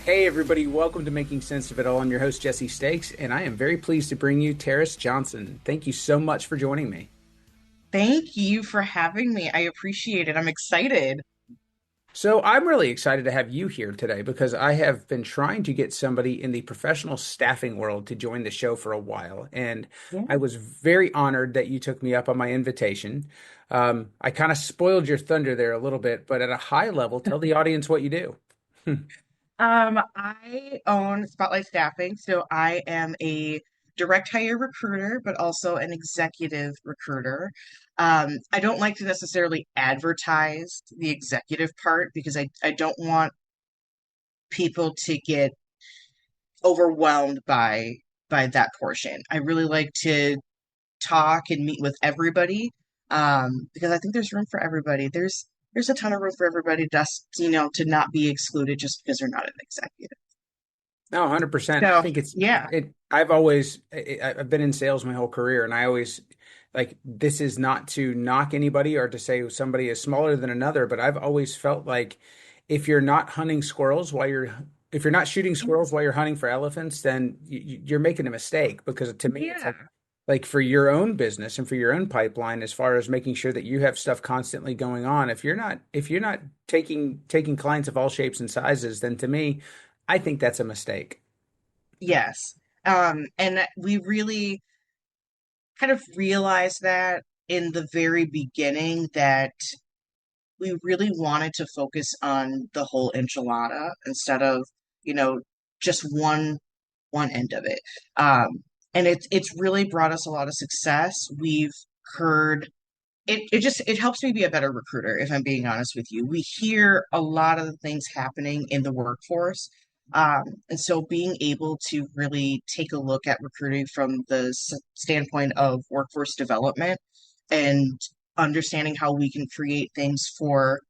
Hey, everybody, welcome to Making Sense of It All. I'm your host, Jesse Stakes, and I am very pleased to bring you Terace Johnson. Thank you so much for joining me. Thank you for having me. I appreciate it. I'm excited. So, I'm really excited to have you here today because I have been trying to get somebody in the professional staffing world to join the show for a while, and Yeah. I was very honored that you took me up on my invitation. I kind of spoiled your thunder there a little bit, but at a high level, tell the audience what you do. I own Spotlight Staffing, so I am a direct hire recruiter, but also an executive recruiter. I don't like to necessarily advertise the executive part because I don't want people to get overwhelmed by that portion. I really like to talk and meet with everybody because I think there's room for everybody. There's a ton of room for everybody just to not be excluded just because they're not an executive. No, 100%. I So think it's yeah, it. I've been in sales my whole career, and I always like this is not to knock anybody or to say somebody is smaller than another, but I've always felt like if you're not hunting squirrels while you're if you're not shooting squirrels while you're hunting for elephants, then you're making a mistake because to me it's yeah, like for your own business and for your own pipeline as far as making sure that you have stuff constantly going on. If you're not taking clients of all shapes and sizes, then to me I think that's a mistake. yes. And we really kind of realized that in the very beginning that we really wanted to focus on the whole enchilada instead of, you know, just one end of it. And it's really brought us a lot of success. We've heard it helps me be a better recruiter, if I'm being honest with you. We hear a lot of the things happening in the workforce. And so being able to really take a look at recruiting from the standpoint of workforce development and understanding how we can create things for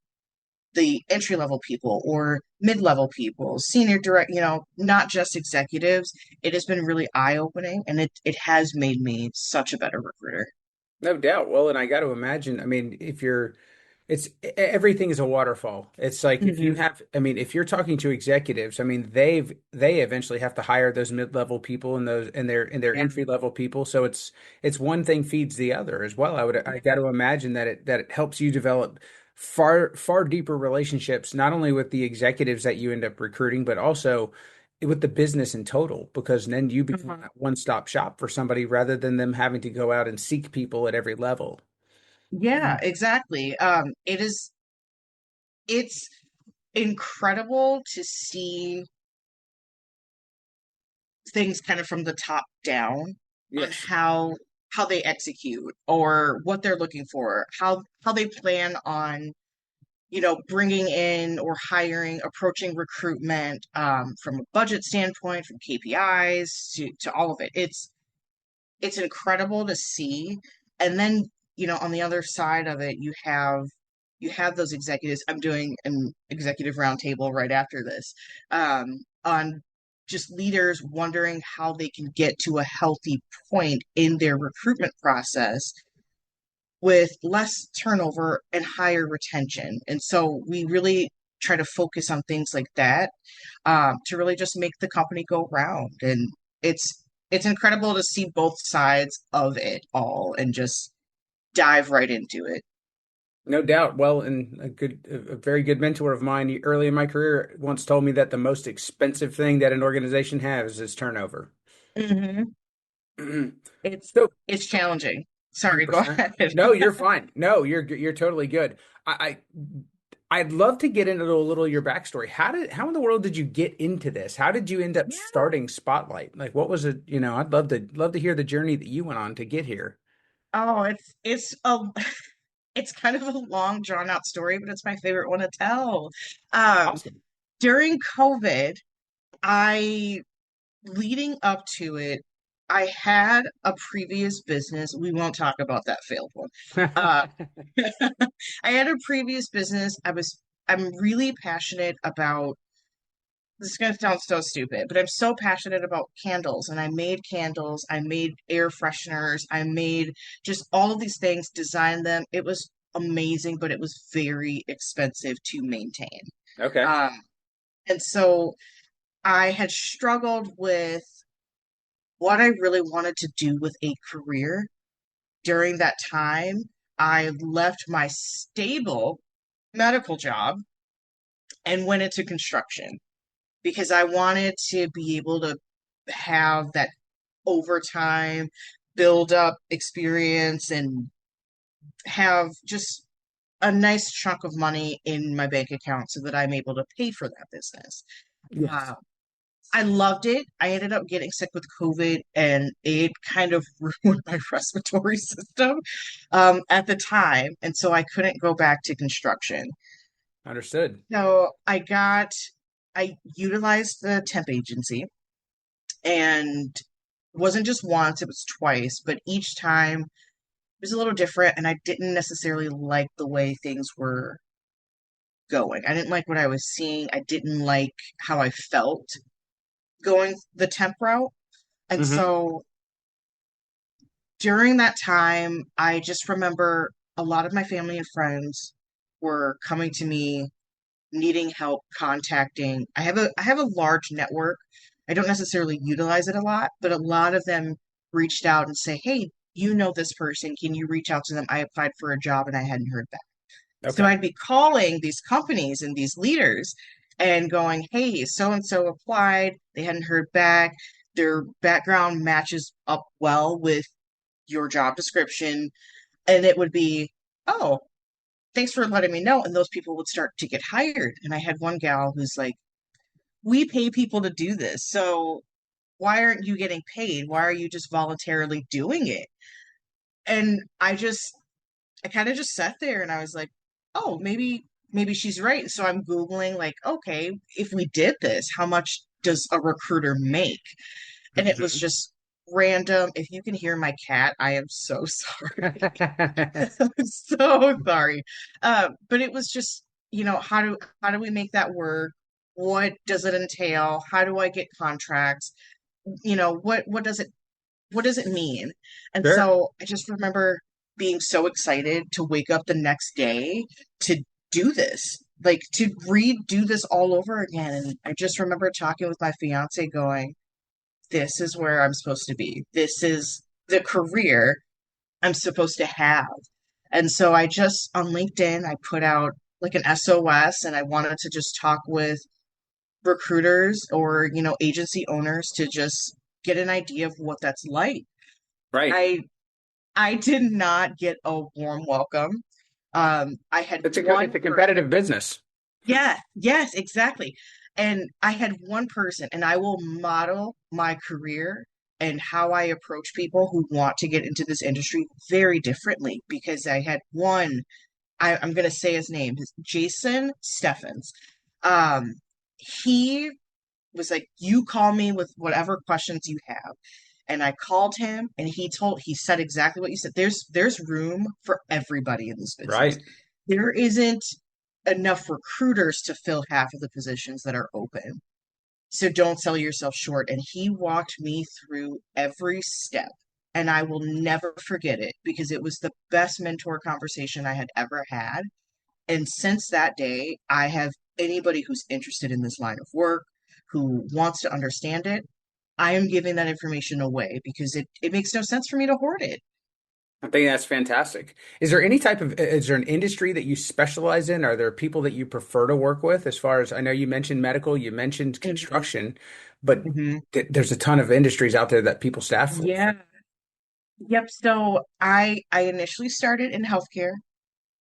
the entry level people or mid level people, senior direct, not just executives, it has been really eye opening and it has made me such a better recruiter. No doubt. Well, and I got to imagine, I mean, if you're, it's everything is a waterfall. It's like if you Hmm. have, I mean, if you're talking to executives, I mean, they eventually have to hire those mid-level people and those and their Yeah. entry-level people. So it's one thing feeds the other as well. I got to imagine that it helps you develop far deeper relationships, not only with the executives that you end up recruiting, but also with the business in total, because then you become Mhm. that one-stop shop for somebody rather than them having to go out and seek people at every level. Yeah, exactly. It's incredible to see things kind of from the top down on Yes. how they execute or what they're looking for, how they plan on, bringing in or hiring, approaching recruitment from a budget standpoint, from KPIs to all of it. It's incredible to see. And then, on the other side of it, you have those executives. I'm doing an executive roundtable right after this on just leaders wondering how they can get to a healthy point in their recruitment process with less turnover and higher retention. And so we really try to focus on things like that to really just make the company go round. And it's incredible to see both sides of it all and just dive right into it. No doubt. Well, and a very good mentor of mine early in my career once told me that the most expensive thing that an organization has is turnover. Hmm. It's So, it's challenging. Sorry, go 100%. ahead. No, you're fine. No, you're totally good. I'd love to get into a little of your backstory. How in the world did you get into this? How did you end up Yeah. starting Spotlight? Like, what was it? I'd love to hear the journey that you went on to get here. Oh, it's kind of a long, drawn out story, but it's my favorite one to tell. Um, Awesome. During COVID, I leading up to it, I had a previous business. We won't talk about that failed one. Uh, I had a previous business. I'm really passionate about, this is going to sound so stupid, but I'm so passionate about candles. And I made candles, I made air fresheners, I made just all of these things, designed them. It was amazing, but it was very expensive to maintain. Okay. Um, and so I had struggled with what I really wanted to do with a career. During that time, I left my stable medical job and went into construction because I wanted to be able to have that overtime, build up experience, and have just a nice chunk of money in my bank account so that I'm able to pay for that business. Yes. Uh, I loved it. I ended up getting sick with COVID and it kind of ruined my respiratory system at the time. And so I couldn't go back to construction. Understood. So I utilized the temp agency and wasn't just once, it was twice, but each time it was a little different and I didn't necessarily like the way things were going. I didn't like what I was seeing. I didn't like how I felt going the temp route. And Hmm. so during that time, I just remember a lot of my family and friends were coming to me needing help contacting. I have a large network. I don't necessarily utilize it a lot, but a lot of them reached out and say, "Hey, you know this person. Can you reach out to them? I applied for a job and I hadn't heard back." So Okay. I'd be calling these companies and these leaders and going, "Hey, so and so applied. They hadn't heard back. Their background matches up well with your job description." And it would be, "Oh, thanks for letting me know." And those people would start to get hired. And I had one gal who's like, "We pay people to do this. So why aren't you getting paid? Why are you just voluntarily doing it?" And I kind of just sat there and I was like, "Oh, maybe she's right." So I'm Googling like, okay, if we did this, how much does a recruiter make? And it was Hmm. just random. If you can hear my cat, I am so sorry. I'm so sorry. But it was just, how do we make that work? What does it entail? How do I get contracts? What does it mean? And Sure. so I just remember being so excited to wake up the next day to do this, like to redo this all over again. And I just remember talking with my fiance going, this is where I'm supposed to be. This is the career I'm supposed to have. And so I just on LinkedIn, I put out like an SOS and I wanted to just talk with recruiters or, agency owners to just get an idea of what that's like. Right. I I did not get a warm welcome. I had It's one a person. competitive business. Yeah, yes, exactly. And I had one person, and I will model my career and how I approach people who want to get into this industry very differently because I had one, I'm going to say his name, Jason Steffens. Um, he was like, "You call me with whatever questions you have." And I called him and he said exactly what you said. There's room for everybody in this business. Right. There isn't enough recruiters to fill half of the positions that are open. So don't sell yourself short. And he walked me through every step. And I will never forget it because it was the best mentor conversation I had ever had. And since that day, I have anybody who's interested in this line of work, who wants to understand it, I am giving that information away because it makes no sense for me to hoard it. I think that's fantastic. Is there an industry that you specialize in? Are there people that you prefer to work with? As far as I know, you mentioned medical, you mentioned Mhm, construction, but mhm. there's a ton of industries out there that people staff for. Yeah. Yep. So I initially started in healthcare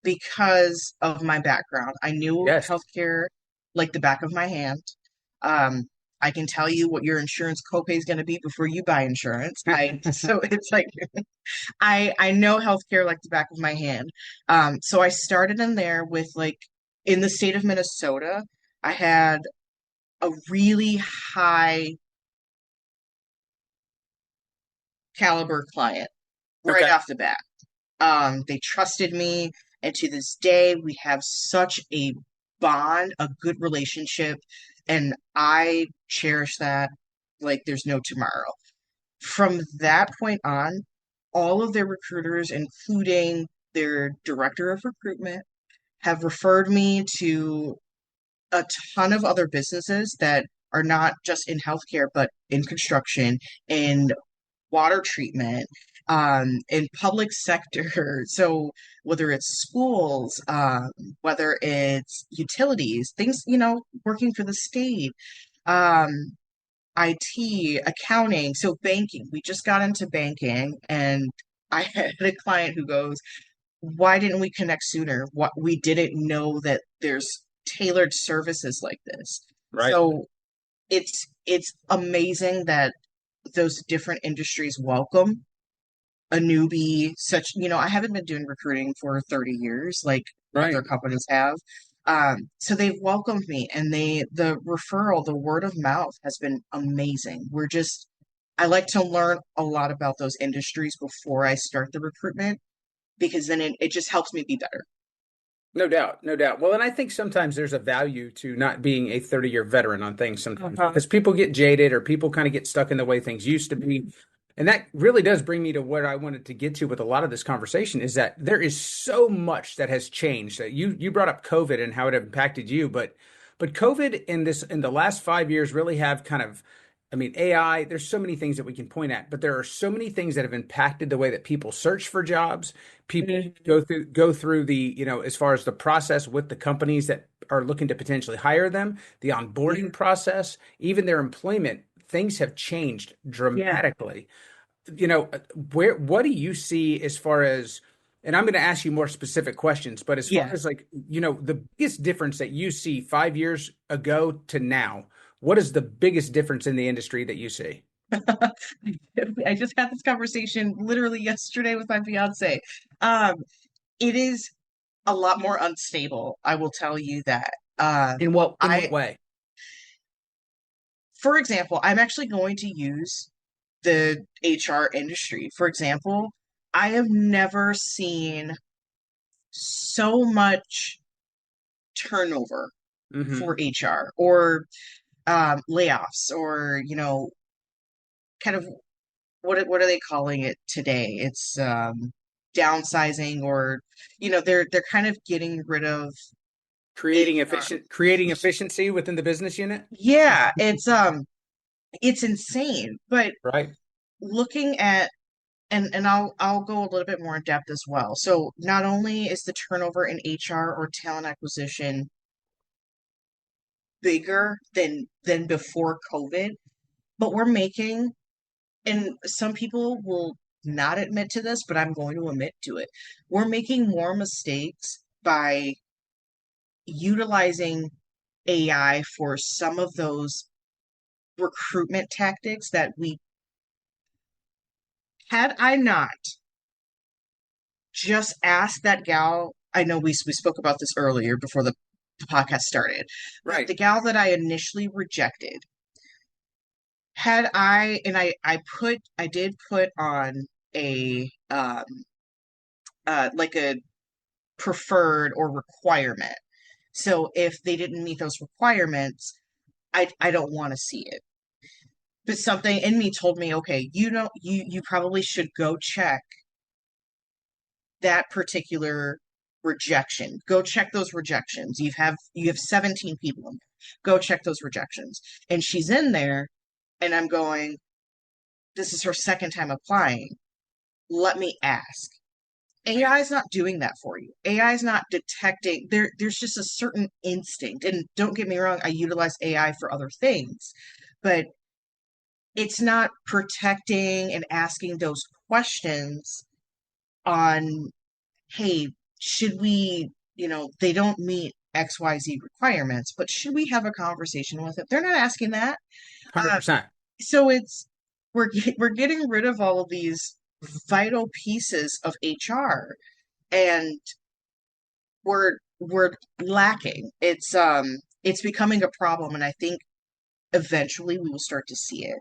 because of my background. I knew Yes. healthcare like the back of my hand. Um, I can tell you what your insurance copay is going to be before you buy insurance. So it's like I know healthcare like the back of my hand. So I started in there with like in the state of Minnesota, I had a really high caliber client right Okay. off the bat. They trusted me, and to this day, we have such a bond, a good relationship, and I cherish that like there's no tomorrow. From that point on, all of their recruiters, including their director of recruitment, have referred me to a ton of other businesses that are not just in healthcare, but in construction, in water treatment, in public sector. So whether it's schools, whether it's utilities, things, working for the state, um, IT, accounting, so banking. We just got into banking, and I had a client who goes, "Why didn't we connect sooner? What we didn't know that there's tailored services like this." Right. So it's amazing that those different industries welcome a newbie such, I haven't been doing recruiting for 30 years like other Right. companies have. So they've welcomed me, and the referral, the word of mouth has been amazing. I like to learn a lot about those industries before I start the recruitment, because then it just helps me be better. No doubt, no doubt. Well, and I think sometimes there's a value to not being a 30-year veteran on things sometimes because people get jaded or people kind of get stuck in the way things used to be. And that really does bring me to what I wanted to get to with a lot of this conversation is that there is so much that has changed. That you brought up COVID and how it impacted you, but COVID in the last 5 years really have kind of, I mean, AI, there's so many things that we can point at, but there are so many things that have impacted the way that people search for jobs. People Mhm. go through the, as far as the process with the companies that are looking to potentially hire them, the onboarding process, even their employment, things have changed Yeah, dramatically. What do you see as far as, and I'm going to ask you more specific questions, but as far yeah. as like, the biggest difference that you see 5 years ago to now, what is the biggest difference in the industry that you see? I just had this conversation literally yesterday with my fiance. Um, it is a lot more unstable, I will tell you that. In what I, way? for example, I'm actually going to use the HR industry. For example, I have never seen so much turnover for Hmm. HR, or layoffs, or kind of what are they calling it today? It's downsizing, or they're kind of getting rid of HR. Creating efficiency within the business unit. Yeah, it's insane. But Right. looking at, and I'll go a little bit more in depth as well. So not only is the turnover in HR or talent acquisition bigger than before COVID, but we're making, and some people will not admit to this, but I'm going to admit to it. We're making more mistakes by utilizing AI for some of those recruitment tactics that we had I not just asked that gal. I know we spoke about this earlier before the podcast started, but Right. the gal that I initially rejected, had I, and I did put on a like a preferred or requirement. So if they didn't meet those requirements, I don't want to see it. But something in me told me, okay, you probably should go check that particular rejection. Go check those rejections. You have 17 people in there. Go check those rejections. And she's in there, and I'm going, this is her second time applying. Let me ask. AI is not doing that for you. AI is not detecting. There's just a certain instinct. And don't get me wrong, I utilize AI for other things, but it's not protecting and asking those questions on, hey, should we, they don't meet XYZ requirements, but should we have a conversation with it? They're not asking that. Uh, 100%. so we're getting rid of all of these vital pieces of HR, and we're lacking. It's becoming a problem, and I think eventually we will start to see it.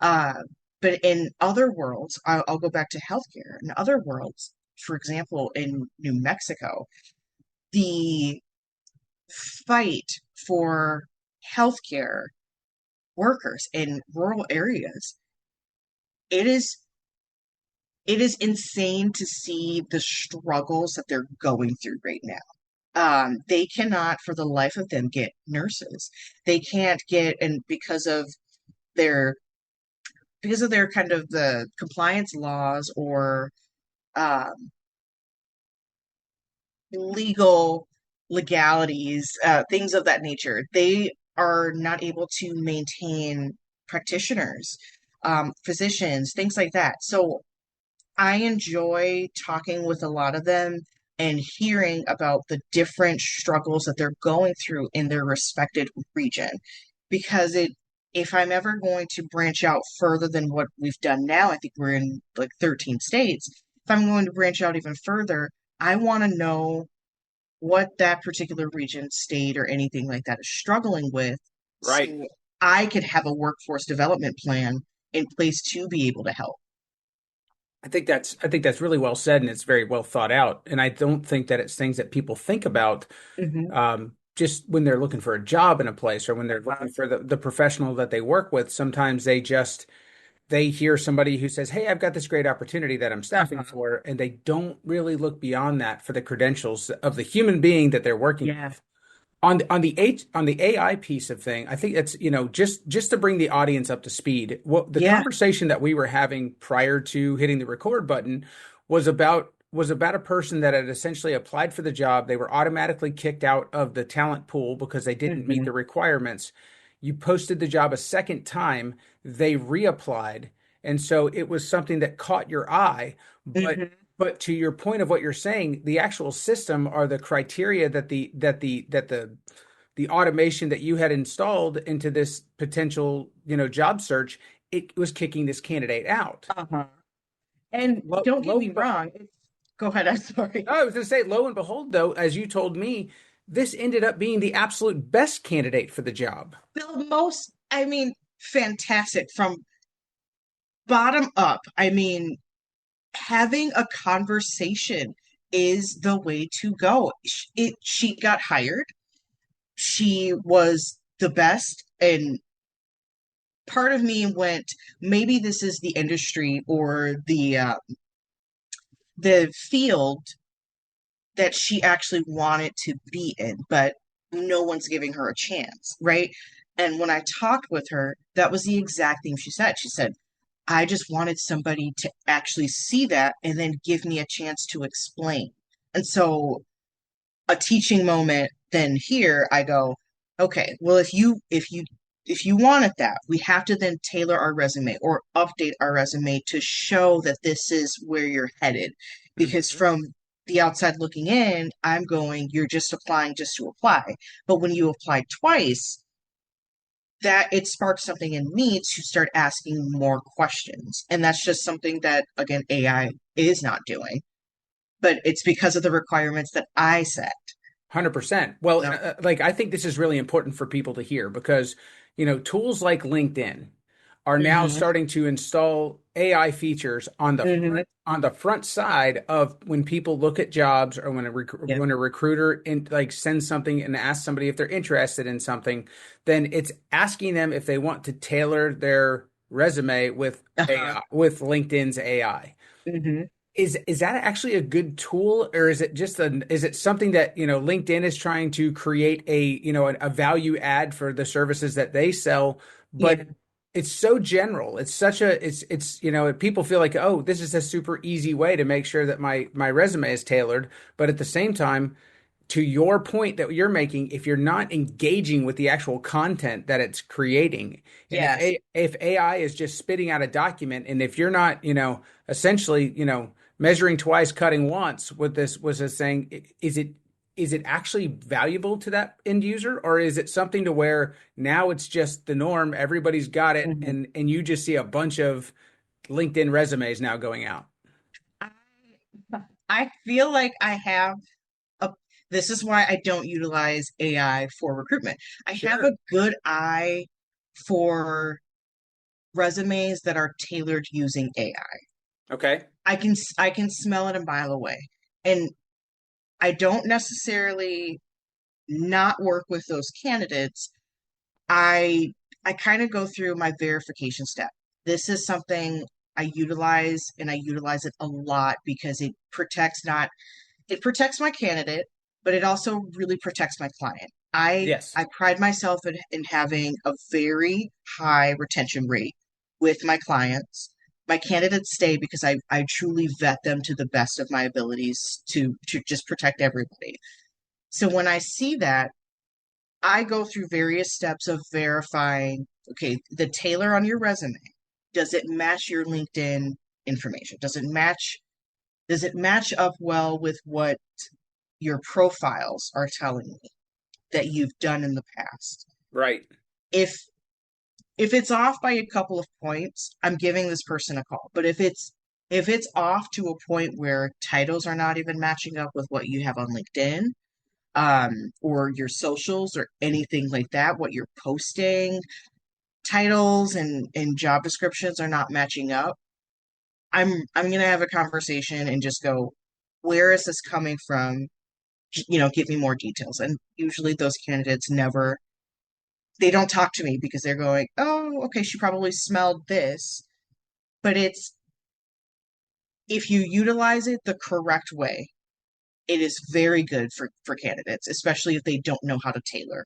Uh, but in other worlds, I'll go back to healthcare. In other worlds, for example, in New Mexico, the fight for healthcare workers in rural areas, it is it is insane to see the struggles that they're going through right now. They cannot for the life of them get nurses. They can't get, and their because of their kind of the compliance laws or um, legal legalities, things of that nature, they are not able to maintain practitioners, physicians, things like that. So I enjoy talking with a lot of them and hearing about the different struggles that they're going through in their respected region. Because if I'm ever going to branch out further than what we've done now, I think we're in like 13 states. If I'm going to branch out even further, I want to know what that particular region, state, or anything like that is struggling with, Right. so I could have a workforce development plan in place to be able to help. I think that's really well said, and it's very well thought out. And I don't think that it's things that people think about Hmm. just when they're looking for a job in a place or when they're looking for the professional that they work with. Sometimes they hear somebody who says, "Hey, I've got this great opportunity that I'm staffing Uh-huh. for," and they don't really look beyond that for the credentials of the human being that they're working Yeah. with. On the AI piece of thing, I think it's, just to bring the audience up to speed. What the Yeah. conversation that we were having prior to hitting the record button was about a person that had essentially applied for the job. They were automatically kicked out of the talent pool because they didn't meet Hmm. the requirements. You posted the job a second time, they reapplied, and so it was something that caught your eye, but Hmm. but to your point of what you're saying, the actual system or the criteria that the automation that you had installed into this potential, job search, it was kicking this candidate out. Uh-huh. And Lo, don't get lo me and be- wrong. Go ahead. I'm sorry. I was going to say, lo and behold, though, as you told me, this ended up being the absolute best candidate for the job. The most, I mean, fantastic from bottom up. I mean, having a conversation is the way to go. She got hired. She was the best, and part of me went, maybe this is the industry or the field that she actually wanted to be in, but no one's giving her a chance, right? And when I talked with her, that was the exact thing she said. She said, I just wanted somebody to actually see that and then give me a chance to explain. And so a teaching moment, then here I go, okay, well, if you wanted that, we have to then tailor our resume or update our resume to show that this is where you're headed. Because Mhm. from the outside looking in, I'm going, you're just applying just to apply. But when you apply twice, that it sparks something in me to start asking more questions. And that's just something that, again, AI is not doing, but it's because of the requirements that I set. 100%. Well, No. like I think this is really important for people to hear because, tools like LinkedIn are now Hmm. starting to install AI features on the Hmm. front side of when people look at jobs or Yep. when a recruiter like sends something and asks somebody if they're interested in something, then it's asking them if they want to tailor their resume with Uh-huh. AI, with LinkedIn's AI. Hmm. Is that actually a good tool, or is it something that, LinkedIn is trying to create a value add for the services that they sell, but Yeah. it's so general. It's people feel like, oh, this is a super easy way to make sure that my resume is tailored, but at the same time, to your point that you're making, if you're not engaging with the actual content that it's creating, and Yes. if AI is just spitting out a document, and if you're not, essentially, measuring twice, cutting once, what this was a saying, is it actually valuable to that end user, or is it something to where now it's just the norm, everybody's got it, Hmm. and you just see a bunch of LinkedIn resumes now going out? I, I feel like I have a, this is why I don't utilize AI for recruitment. I have Sure. a good eye for resumes that are tailored using AI. Okay. I can smell it a mile away. And I don't necessarily not work with those candidates. I kind of go through my verification step. This is something I utilize, and I utilize it a lot because it protects my candidate, but it also really protects my client. I Yes. I pride myself in having a very high retention rate with my clients. My candidates stay because I truly vet them to the best of my abilities to just protect everybody. So when I see that, I go through various steps of verifying, okay, the tailor on your resume, does it match your LinkedIn information? Does it match up well with what your profiles are telling me that you've done in the past? Right. If if it's off by a couple of points, I'm giving this person a call. But if it's off to a point where titles are not even matching up with what you have on LinkedIn, or your socials or anything like that, what you're posting, titles and job descriptions are not matching up, I'm gonna have a conversation and just go, where is this coming from? Give me more details. And usually those candidates never, they don't talk to me because they're going, oh, okay, she probably smelled this. But it's, if you utilize it the correct way, it is very good for candidates, especially if they don't know how to tailor.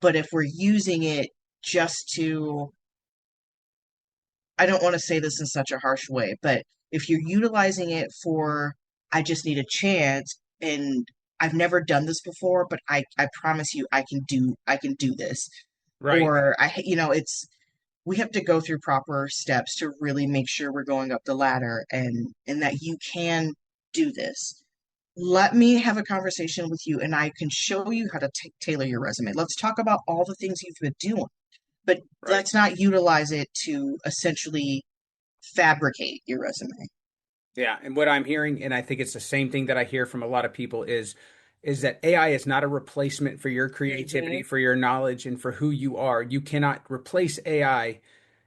But if we're using it just to, I don't want to say this in such a harsh way, but if you're utilizing it for, I just need a chance and I've never done this before, but I promise you I can do this. Right. Or it's, we have to go through proper steps to really make sure we're going up the ladder and that you can do this. Let me have a conversation with you and I can show you how to tailor your resume. Let's talk about all the things you've been doing, but Right. let's not utilize it to essentially fabricate your resume. Yeah, and what I'm hearing, and I think it's the same thing that I hear from a lot of people, is that AI is not a replacement for your creativity, Mhm. for your knowledge, and for who you are. You cannot replace AI.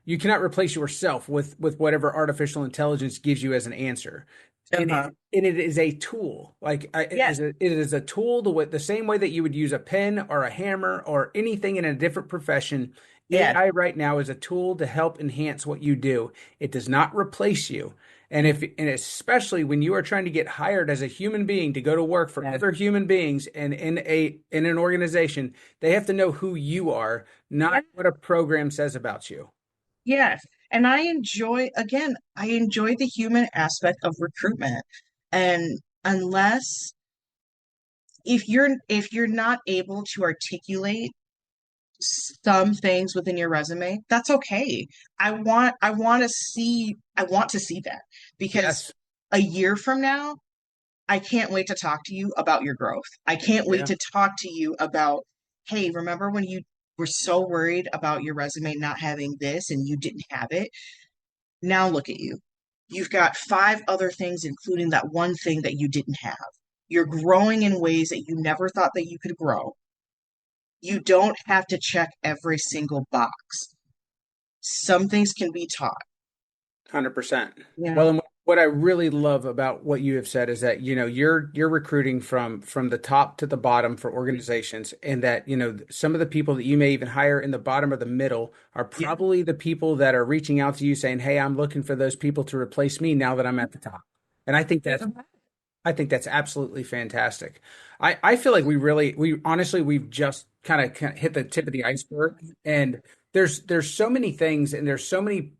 You cannot replace yourself with whatever artificial intelligence gives you as an answer. Uh-huh. And it is a tool. Yes. It is a tool the same way that you would use a pen or a hammer or anything in a different profession. Yes. AI right now is a tool to help enhance what you do. It does not replace you. And especially when you are trying to get hired as a human being to go to work for Yes. other human beings and in an organization, they have to know who you are, not Yes. what a program says about you. Yes. And I enjoy the human aspect of recruitment. And unless, if you're not able to articulate some things within your resume, that's okay. I want to see that, because Yes. a year from now, I can't wait to talk to you about your growth. I can't wait Yeah. to talk to you about, hey, remember when you were so worried about your resume not having this and you didn't have it? Now look at you. You've got five other things, including that one thing that you didn't have. You're growing in ways that you never thought that you could grow. You don't have to check every single box. Some things can be taught. 100%. Yeah. Well, and what I really love about what you have said is that, you're recruiting from the top to the bottom for organizations, and that, some of the people that you may even hire in the bottom or the middle are Yeah. probably the people that are reaching out to you saying, "Hey, I'm looking for those people to replace me now that I'm at the top." And I think that's absolutely fantastic. I feel like we honestly, we've just kind of hit the tip of the iceberg. And there's so many things, and there's so many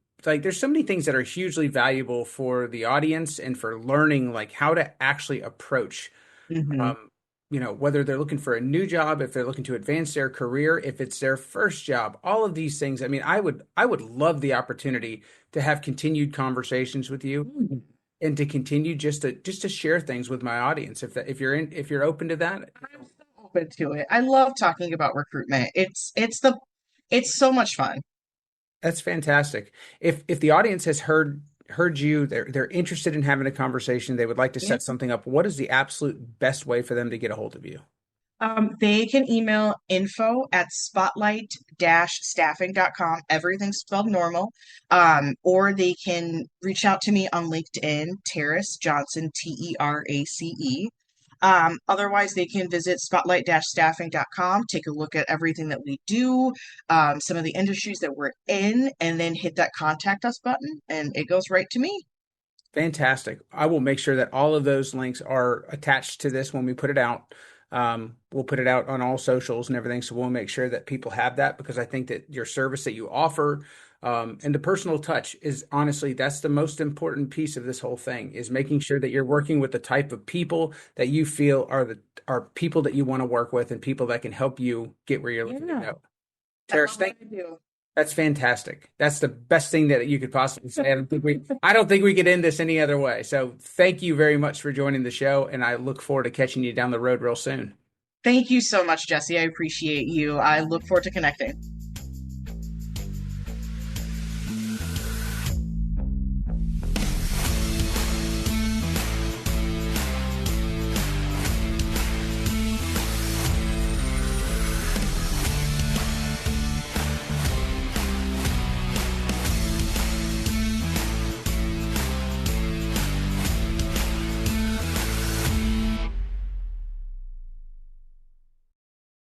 things that are hugely valuable for the audience and for learning, like how to actually approach, Hmm. um, whether they're looking for a new job, if they're looking to advance their career, if it's their first job, all of these things. I mean, I would love the opportunity to have continued conversations with you and to continue just to share things with my audience, if you're open to that. I'm so open to it. I love talking about recruitment. It's so much fun. That's fantastic. If the audience has heard you, they're interested in having a conversation, they would like to Yeah. set something up, what is the absolute best way for them to get a hold of you? They can email info@spotlight-staffing.com. Everything's spelled normal. Or they can reach out to me on LinkedIn, Terace Johnson, Terace. Otherwise, they can visit spotlight-staffing.com, take a look at everything that we do, some of the industries that we're in, and then hit that contact us button, and it goes right to me. Fantastic. I will make sure that all of those links are attached to this when we put it out. We'll put it out on all socials and everything. So we'll make sure that people have that, because I think that your service that you offer, and the personal touch is honestly, that's the most important piece of this whole thing, is making sure that you're working with the type of people that you feel are people that you want to work with and people that can help you get where you're looking to Yeah, go. I Tara, love what I do. that's fantastic. That's the best thing that you could possibly say. I don't think we could end this any other way. So thank you very much for joining the show, and I look forward to catching you down the road real soon. Thank you so much, Jesse. I appreciate you. I look forward to connecting.